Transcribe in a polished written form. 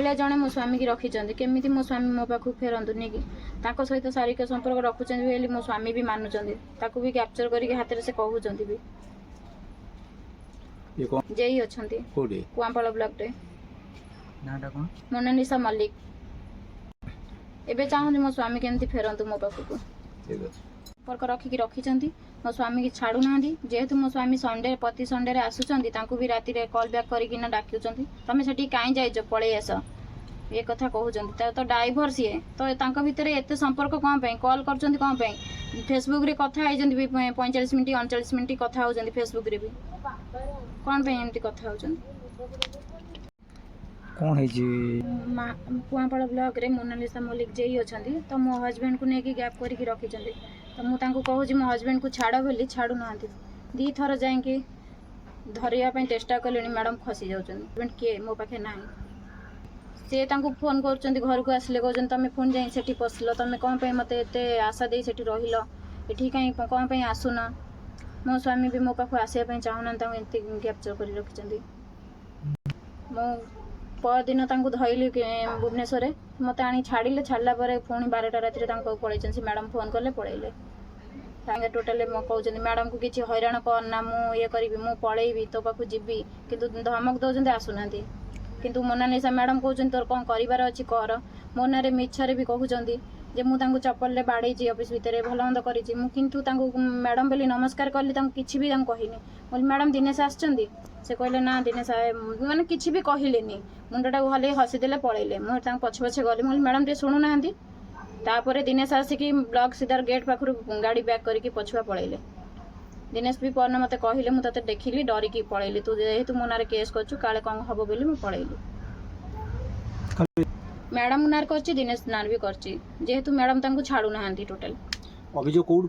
भलिया जड़े मो स्वामी की रखिंट केमी मो स्वामी मो पाख फेरतुनि कि सहित शारीरिक संपर्क रखुच्च मो स्वामी भी मानुंट भी कैप्चर करके हाथ में से कहते भी जेई अच्छा कुआंपाड़ ब्लॉक रे मोनालिसा मल्लिक एबे चाहूँ मो स्वामी केमती फेरतु मो पाखक संपर्क रखिकी रखिंट मो स्वामी की छाड़ू ना जेहेतु मो स्वामी संडे प्रति संडे आसुँच भी राति कॉल बैक करना डाकुंट तुम से कहीं जाइज पलि आस ये कथा कहते तो डाइभर सी तो भितर एत संपर्क कौन कॉल कर कौन फेसबुक रे कथा 45 मिनट 39 मिनट कथा होती फेसबुक रे भी कौन एमती कथा होती कौन है कुआंपाड़ ब्लॉक रे मोनालिसा मल्लिक जेई अच्छा तो मो हजबैंड को लेकिन गैप करके रखिंट तो मुझे कहूँ मो हजबैंड को छाड़ बोली छाड़ू ना दी थर जाकि धरवाई चेष्टा कले मैडम खसी जाऊँ हजबैंड किए मो पाखे ना सी फोन कर घर को आसिले कहते तुम पुणी जा से पशिल तुम कौन मत एत आशा दे से रही ये कहीं कौन आसुन मो स्वामी भी मो पाख आसवाई चाहूना एमती कैप्चर कर रखिंट मो परदिन धरली भुवनेश्वर मत आनी छाड़े छाड़ा पुणी 12टा राति पलैन से मैडम फोन कले पलैले टोटाल कहते मैडम को किसी हैरान करना मुझे करी मु पलैबी तो पाक जीवी किंतु धमक दौरान आसुना किंतु मोनालिसा मैडम कहते तोर कौन कर अच्छी कर मो ना मिछरे भी कहते जे मुझे चप्पल बाड़े ऑफिस भितर भल मंद करूँ मैडम बोली नमस्कार कली किसी भी कहनी बोली मैडम दिनेश आसछंती से कहले ना दिनेश माने किसी भी कहलेनी मुंडटा हल्ले हसीदे पलैले मुझे पछे पछे गली मुझे मैडम टे शुणुना तापर दिनेश आसिकी ब्लॉक सीधार गेट पाखर गाड़ी बैक करके पछुआ पलैले दिनेश भी परन मत कहले मुझे देखिली डरिकी पलैली तू जेहेतु मो ना केस कर काले कौन हम बोली मुझे पलैली मैडम नार कर दिनेश नार भी कर जेहेतु मैडम छाड़ू ना टोटाल अभियोग